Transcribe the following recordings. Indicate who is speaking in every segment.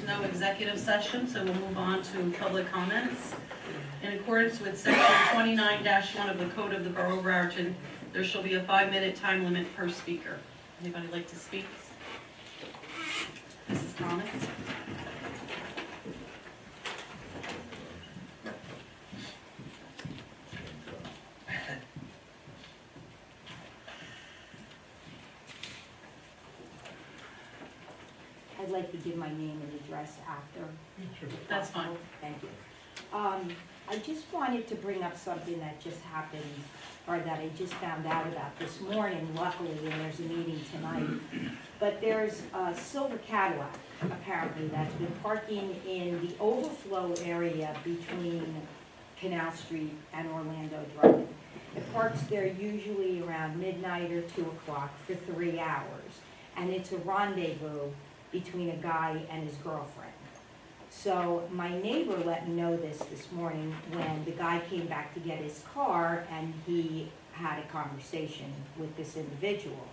Speaker 1: no executive session, so we'll move on to public comments. In accordance with section 29-1 of the Code of the Borough of Raritan, there shall be a 5-minute time limit per speaker. Anybody like to speak? Mrs. Thomas?
Speaker 2: I'd like to give my name and address after.
Speaker 1: Sure. That's fine.
Speaker 2: Thank you. I just wanted to bring up something that just happened, or that I just found out about this morning, luckily, and there's a meeting tonight. But there's a silver Cadillac, apparently, that's been parking in the overflow area between Canal Street and Orlando Drive. It parks there usually around midnight or 2 o'clock for 3 hours. And it's a rendezvous between a guy and his girlfriend. So my neighbor let me know this morning when the guy came back to get his car and he had a conversation with this individual.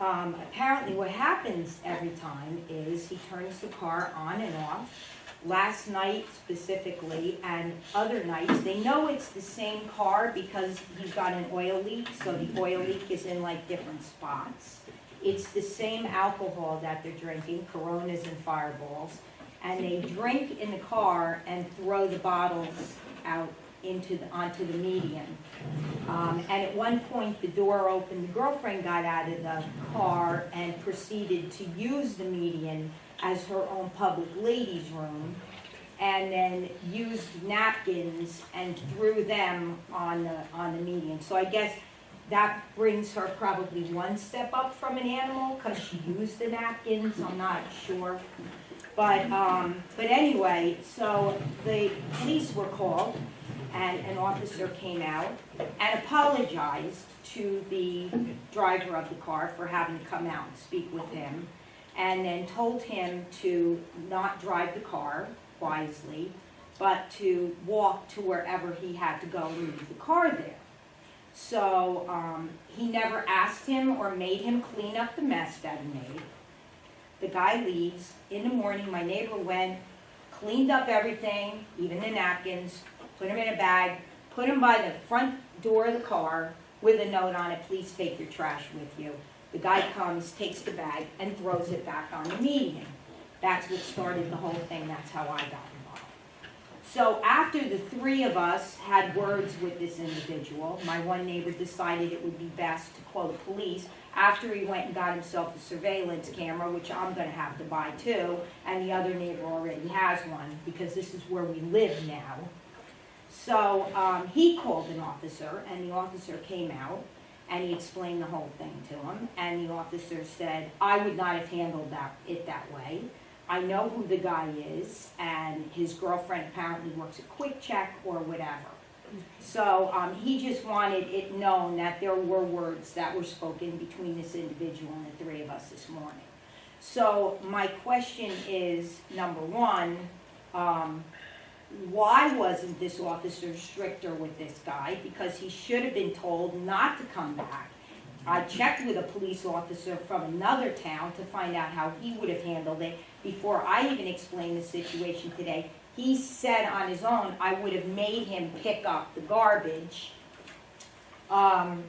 Speaker 2: Apparently what happens every time is he turns the car on and off. Last night specifically and other nights, they know it's the same car because he's got an oil leak, so the oil leak is in like different spots. It's the same alcohol that they're drinking, Coronas and Fireballs, and they drink in the car and throw the bottles out onto the median. And at one point, the door opened, the girlfriend got out of the car and proceeded to use the median as her own public ladies' room, and then used napkins and threw them on the median. So I guess that brings her probably one step up from an animal because she used the napkins, I'm not sure. But anyway, so the police were called and an officer came out and apologized to the driver of the car for having to come out and speak with him, and then told him to not drive the car wisely, but to walk to wherever he had to go and leave the car there. So he never asked him or made him clean up the mess that he made. The guy leaves. In the morning, my neighbor went, cleaned up everything, even the napkins, put them in a bag, put them by the front door of the car with a note on it, please take your trash with you. The guy comes, takes the bag, and throws it back on the median. That's what started the whole thing. That's how I got involved. So after the 3 of us had words with this individual, my one neighbor decided it would be best to call the police after he went and got himself a surveillance camera, which I'm going to have to buy too, and the other neighbor already has one because this is where we live now. So he called an officer, and the officer came out, and he explained the whole thing to him, and the officer said, I would not have handled it that way. I know who the guy is, and his girlfriend apparently works at Quick Check or whatever. So he just wanted it known that there were words that were spoken between this individual and the 3 of us this morning. So my question is, number one, why wasn't this officer stricter with this guy? Because he should have been told not to come back. I checked with a police officer from another town to find out how he would have handled it before I even explained the situation today. He said on his own, I would have made him pick up the garbage. And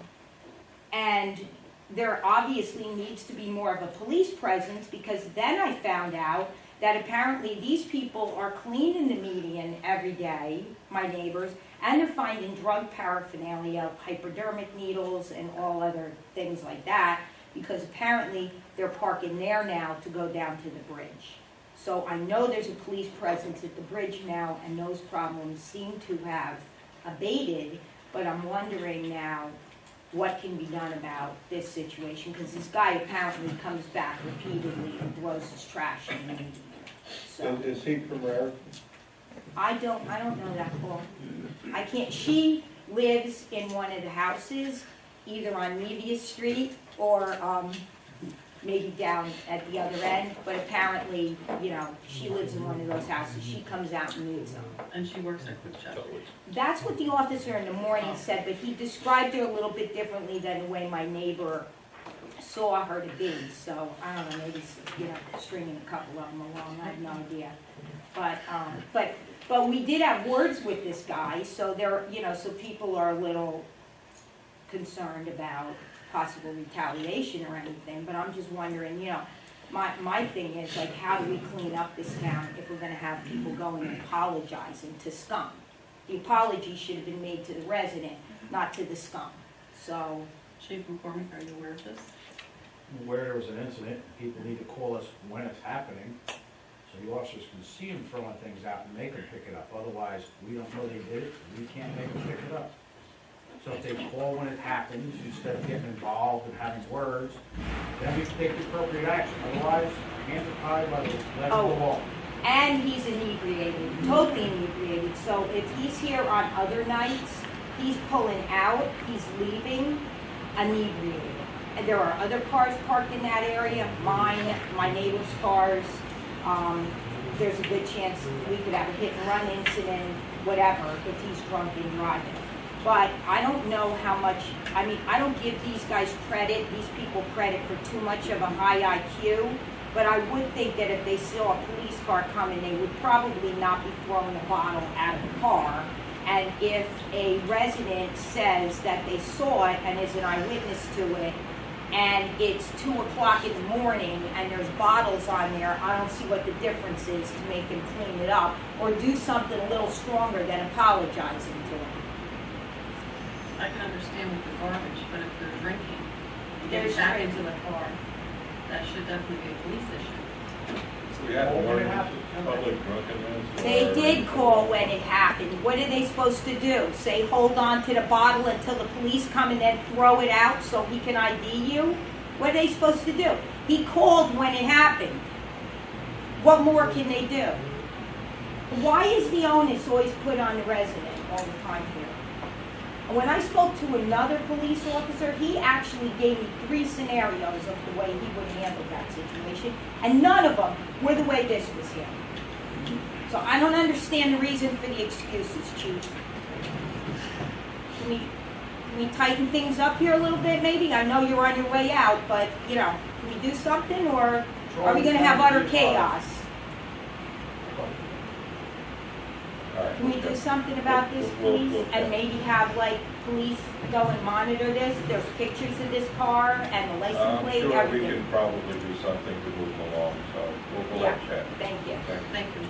Speaker 2: there obviously needs to be more of a police presence, because then I found out that apparently these people are cleaning the median every day, my neighbors, and they're finding drug paraphernalia, hypodermic needles, and all other things like that, because apparently they're parking there now to go down to the bridge. So I know there's a police presence at the bridge now, and those problems seem to have abated, but I'm wondering now what can be done about this situation, because this guy apparently comes back repeatedly and throws his trash in the median. So
Speaker 3: Is he from Raritan?
Speaker 2: I don't know that, Paul. I can't. She lives in one of the houses, either on Nevius Street or maybe down at the other end. But apparently, you know, she lives in one of those houses. She comes out and moves them.
Speaker 1: And she works at Quick Check.
Speaker 2: That's what the officer in the morning said, but he described her a little bit differently than the way my neighbor saw her to be, so I don't know, maybe, stringing a couple of them along, I have no idea. But we did have words with this guy, so so people are a little concerned about possible retaliation or anything, but I'm just wondering, my thing is, like, how do we clean up this town if we're gonna have people going and apologizing to scum? The apology should have been made to the resident, not to the scum, so.
Speaker 1: Chief McCormick, are you aware of this?
Speaker 3: Where there was an incident, people need to call us when it's happening, so the officers can see them throwing things out and make them pick it up. Otherwise, we don't know they did it, we can't make them pick it up. So if they call when it happens, instead of getting involved and having words, then we can take the appropriate action. Otherwise, hands are tied by the letter of the law.
Speaker 2: And he's inebriated, totally inebriated, so if he's here on other nights, he's pulling out, he's leaving inebriated. And there are other cars parked in that area, mine, my neighbor's cars. There's a good chance we could have a hit and run incident, whatever, if he's drunk and driving. But I don't know how much, I don't give these guys credit, these people credit for too much of a high IQ, but I would think that if they saw a police car coming, they would probably not be throwing a bottle out of the car. And if a resident says that they saw it and is an eyewitness to it, and it's 2 o'clock in the morning and there's bottles on there, I don't see what the difference is to make them clean it up or do something a little stronger than apologizing to them.
Speaker 1: I can understand with the garbage, but if they're drinking, and
Speaker 2: There's
Speaker 1: get back
Speaker 2: drinking.
Speaker 1: into the car, that should definitely be a police issue.
Speaker 4: So we had warning public drunkenness.
Speaker 2: They did call when it happened. What are they supposed to do? Say, hold on to the bottle until the police come and then throw it out so he can ID you? What are they supposed to do? He called when it happened. What more can they do? Why is the onus always put on the resident all the time here? And when I spoke to another police officer, he actually gave me 3 scenarios of the way he would handle that situation, and none of them were the way this was handled. So I don't understand the reason for the excuses, Chief. Can we tighten things up here a little bit, maybe? I know you're on your way out, but, can we do something, or are we gonna have utter chaos? Can we do something about this, please? And maybe have, police go and monitor this? There's pictures of this car and the license plate,
Speaker 4: I'm sure we
Speaker 2: everything.
Speaker 4: can probably do something to move them along, so we'll let Chad.
Speaker 2: Thank you.
Speaker 1: Thank you.